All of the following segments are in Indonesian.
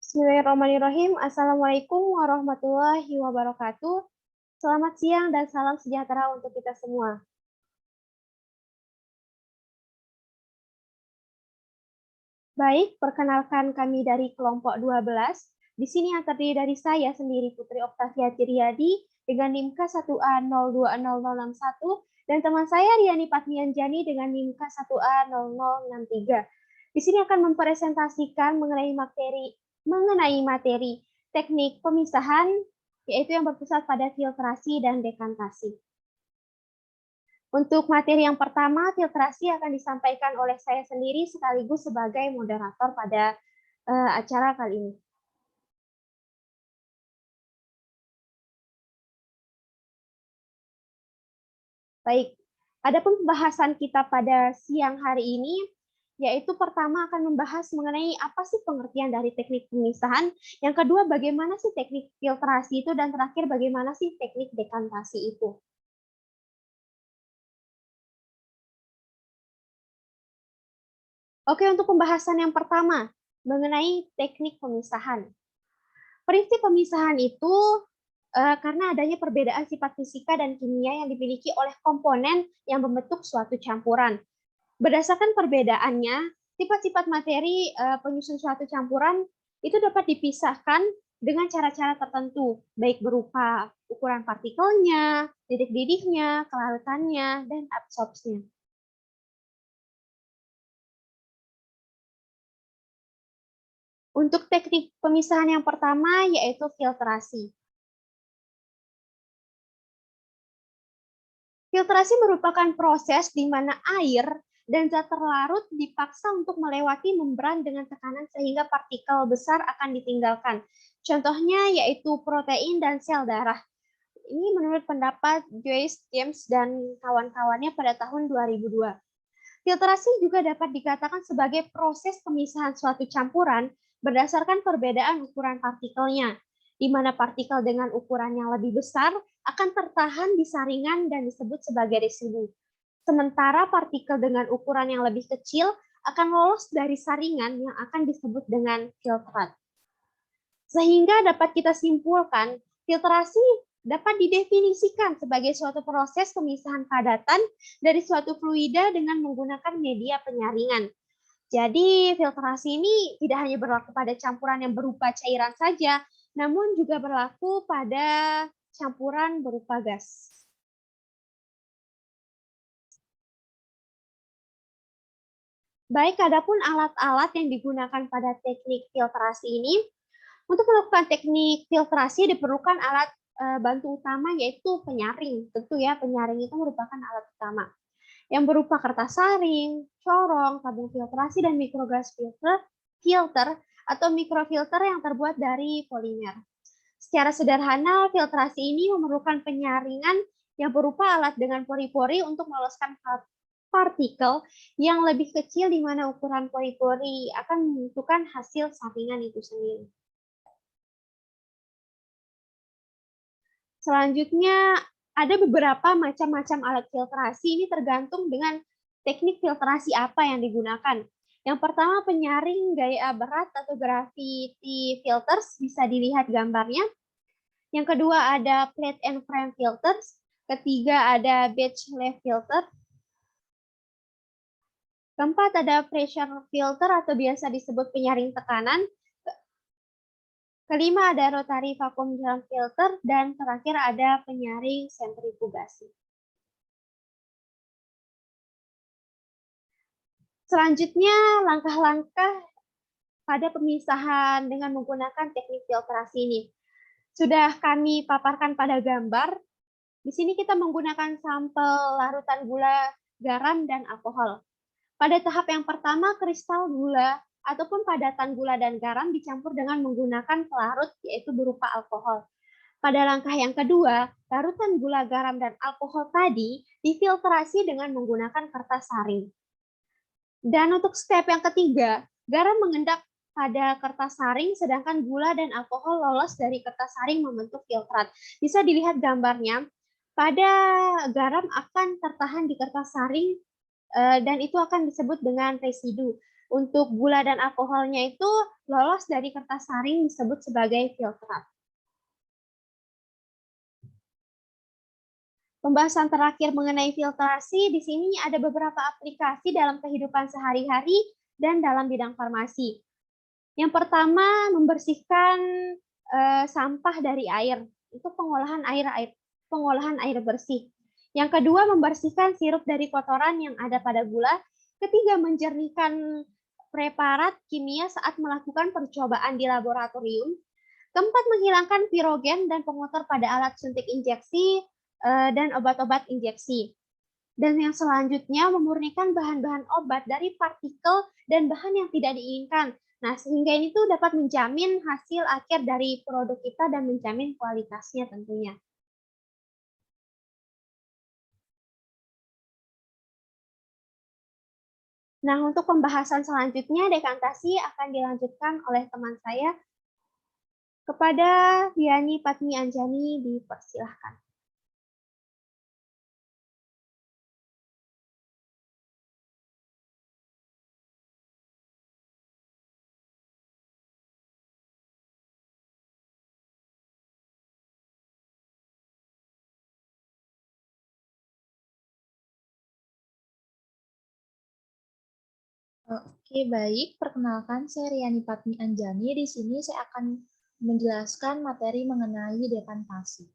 Bismillahirrahmanirrahim. Assalamualaikum warahmatullahi wabarakatuh. Selamat siang dan salam sejahtera untuk kita semua. Baik, perkenalkan kami dari kelompok 12. Di sini yang terdiri dari saya sendiri, Putri Oktavia Ciryadi, dengan NIM K1A020061, dan teman saya Riani Patmianjani dengan NIM K1A0063. Di sini akan mempresentasikan mengenai materi teknik pemisahan, yaitu yang berpusat pada filtrasi dan dekantasi. Untuk materi yang pertama, filtrasi akan disampaikan oleh saya sendiri sekaligus sebagai moderator pada acara kali ini. Baik, adapun pembahasan kita pada siang hari ini, yaitu pertama akan membahas mengenai apa sih pengertian dari teknik pemisahan, yang kedua bagaimana sih teknik filtrasi itu, dan terakhir bagaimana sih teknik dekantasi itu. Oke, untuk pembahasan yang pertama, mengenai teknik pemisahan. Prinsip pemisahan itu karena adanya perbedaan sifat fisika dan kimia yang dimiliki oleh komponen yang membentuk suatu campuran. Berdasarkan perbedaannya, sifat-sifat materi penyusun suatu campuran itu dapat dipisahkan dengan cara-cara tertentu, baik berupa ukuran partikelnya, titik didihnya, kelarutannya, dan absorpsinya. Untuk teknik pemisahan yang pertama yaitu filtrasi. Filtrasi merupakan proses di mana air dan zat terlarut dipaksa untuk melewati membran dengan tekanan sehingga partikel besar akan ditinggalkan. Contohnya yaitu protein dan sel darah. Ini menurut pendapat Joyce James dan kawan-kawannya pada tahun 2002. Filtrasi juga dapat dikatakan sebagai proses pemisahan suatu campuran berdasarkan perbedaan ukuran partikelnya, di mana partikel dengan ukuran yang lebih besar akan tertahan di saringan dan disebut sebagai residu. Sementara partikel dengan ukuran yang lebih kecil akan lolos dari saringan yang akan disebut dengan filtrat. Sehingga dapat kita simpulkan, filtrasi dapat didefinisikan sebagai suatu proses pemisahan padatan dari suatu fluida dengan menggunakan media penyaringan. Jadi filtrasi ini tidak hanya berlaku pada campuran yang berupa cairan saja, namun juga berlaku pada campuran berupa gas. Baik, adapun alat-alat yang digunakan pada teknik filtrasi ini, untuk melakukan teknik filtrasi diperlukan alat bantu utama yaitu penyaring. Tentu ya, penyaring itu merupakan alat utama yang berupa kertas saring, corong, tabung filtrasi, dan mikrogas filter atau mikrofilter yang terbuat dari polimer. Secara sederhana, filtrasi ini memerlukan penyaringan yang berupa alat dengan pori-pori untuk meloloskan partikel yang lebih kecil di mana ukuran pori-pori akan menentukan hasil saringan itu sendiri. Selanjutnya, ada beberapa macam-macam alat filtrasi, ini tergantung dengan teknik filtrasi apa yang digunakan. Yang pertama, penyaring gaya berat atau gravity filters, bisa dilihat gambarnya. Yang kedua ada plate and frame filters. Ketiga ada batch leaf filter. Keempat ada pressure filter atau biasa disebut penyaring tekanan. Kelima ada rotary vacuum drum filter, dan terakhir ada penyaring sentrifugasi. Selanjutnya, langkah-langkah pada pemisahan dengan menggunakan teknik filtrasi ini. Sudah kami paparkan pada gambar. Di sini kita menggunakan sampel larutan gula, garam, dan alkohol. Pada tahap yang pertama, kristal gula ataupun padatan gula dan garam dicampur dengan menggunakan pelarut, yaitu berupa alkohol. Pada langkah yang kedua, larutan gula, garam, dan alkohol tadi difiltrasi dengan menggunakan kertas saring. Dan untuk step yang ketiga, garam mengendap pada kertas saring, sedangkan gula dan alkohol lolos dari kertas saring membentuk filtrat. Bisa dilihat gambarnya, pada garam akan tertahan di kertas saring dan itu akan disebut dengan residu. Untuk gula dan alkoholnya itu lolos dari kertas saring disebut sebagai filtrat. Pembahasan terakhir mengenai filtrasi, di sini ada beberapa aplikasi dalam kehidupan sehari-hari dan dalam bidang farmasi. Yang pertama, membersihkan sampah dari air. Itu pengolahan air bersih. Yang kedua, membersihkan sirup dari kotoran yang ada pada gula. Ketiga, menjernihkan preparat kimia saat melakukan percobaan di laboratorium. Keempat, menghilangkan pirogen dan pengotor pada alat suntik injeksi dan obat-obat injeksi. Dan yang selanjutnya, memurnikan bahan-bahan obat dari partikel dan bahan yang tidak diinginkan. Nah, sehingga ini tuh dapat menjamin hasil akhir dari produk kita dan menjamin kualitasnya tentunya. Nah, untuk pembahasan selanjutnya, dekantasi akan dilanjutkan oleh teman saya. Kepada Yani Patmi Anjani, dipersilahkan. Oke, baik. Perkenalkan, saya Riani Patmi Anjani. Di sini saya akan menjelaskan materi mengenai dekantasi.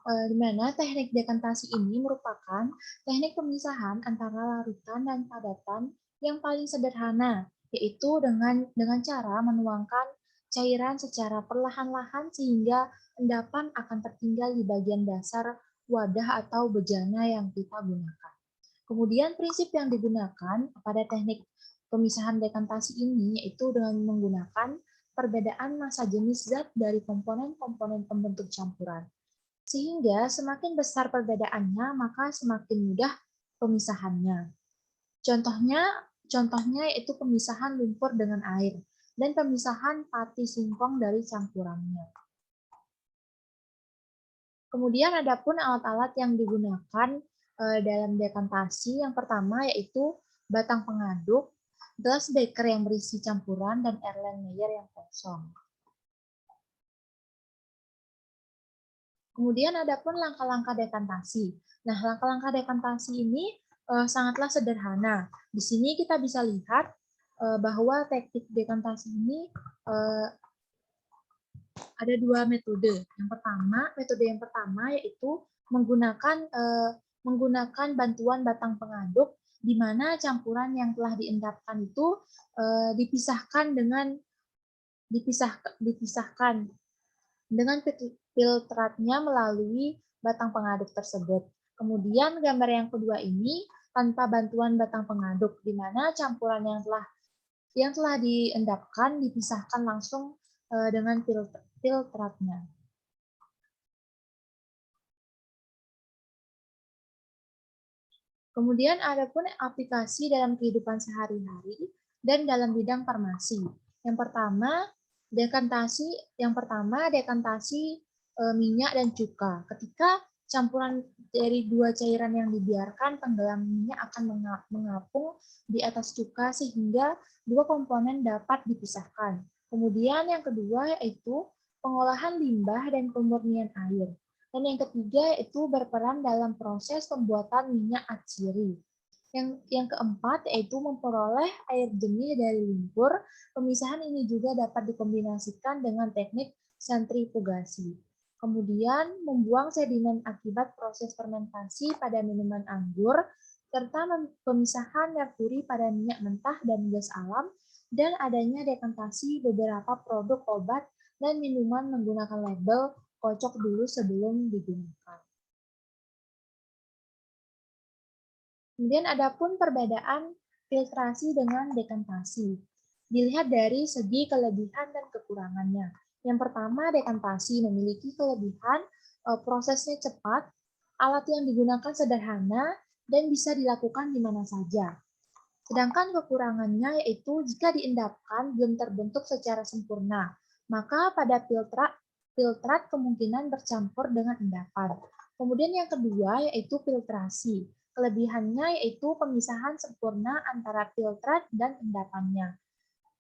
Di mana teknik dekantasi ini merupakan teknik pemisahan antara larutan dan padatan yang paling sederhana, yaitu dengan cara menuangkan cairan secara perlahan-lahan sehingga endapan akan tertinggal di bagian dasar wadah atau bejana yang kita gunakan. Kemudian prinsip yang digunakan pada teknik pemisahan dekantasi ini yaitu dengan menggunakan perbedaan massa jenis zat dari komponen-komponen pembentuk campuran. Sehingga semakin besar perbedaannya, maka semakin mudah pemisahannya. Contohnya yaitu pemisahan lumpur dengan air dan pemisahan pati singkong dari campurannya. Kemudian ada pun alat-alat yang digunakan dalam dekantasi. Yang pertama yaitu batang pengaduk, gelas beker yang berisi campuran, dan Erlenmeyer yang kosong. Kemudian ada pun langkah-langkah dekantasi. Nah, langkah-langkah dekantasi ini sangatlah sederhana. Di sini kita bisa lihat bahwa teknik dekantasi ini ada dua metode. Metode yang pertama yaitu menggunakan bantuan batang pengaduk, di mana campuran yang telah diendapkan itu dipisahkan dengan filtratnya melalui batang pengaduk tersebut. Kemudian gambar yang kedua ini tanpa bantuan batang pengaduk, di mana campuran yang telah diendapkan dipisahkan langsung dengan filtratnya. Kemudian ada pun aplikasi dalam kehidupan sehari-hari dan dalam bidang farmasi. Yang pertama, dekantasi minyak dan cuka. Ketika campuran dari dua cairan yang dibiarkan tenggelam, minyak akan mengapung di atas cuka sehingga dua komponen dapat dipisahkan. Kemudian yang kedua yaitu pengolahan limbah dan pemurnian air. Dan yang ketiga yaitu berperan dalam proses pembuatan minyak atsiri. Yang keempat yaitu memperoleh air jernih dari lumpur. Pemisahan ini juga dapat dikombinasikan dengan teknik sentrifugasi. Kemudian membuang sedimen akibat proses fermentasi pada minuman anggur, serta pemisahan merkuri pada minyak mentah dan gas alam, dan adanya dekantasi beberapa produk obat dan minuman menggunakan label kocok dulu sebelum digunakan. Kemudian ada pun perbedaan filtrasi dengan dekantasi. Dilihat dari segi kelebihan dan kekurangannya. Yang pertama, dekantasi memiliki kelebihan prosesnya cepat, alat yang digunakan sederhana, dan bisa dilakukan di mana saja. Sedangkan kekurangannya yaitu jika diendapkan belum terbentuk secara sempurna, maka pada filtrat kemungkinan bercampur dengan endapan. Kemudian yang kedua yaitu filtrasi. Kelebihannya yaitu pemisahan sempurna antara filtrat dan endapannya.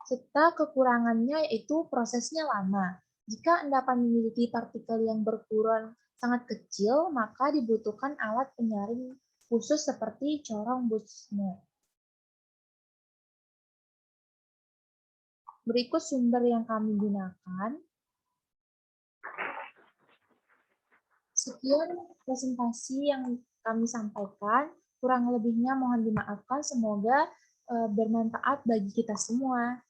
Serta kekurangannya yaitu prosesnya lama. Jika endapan memiliki partikel yang berukuran sangat kecil, maka dibutuhkan alat penyaring khusus seperti corong Buchner. Berikut sumber yang kami gunakan. Sekian presentasi yang kami sampaikan. Kurang lebihnya mohon dimaafkan. Semoga bermanfaat bagi kita semua.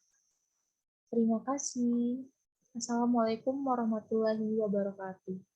Terima kasih. Assalamualaikum warahmatullahi wabarakatuh.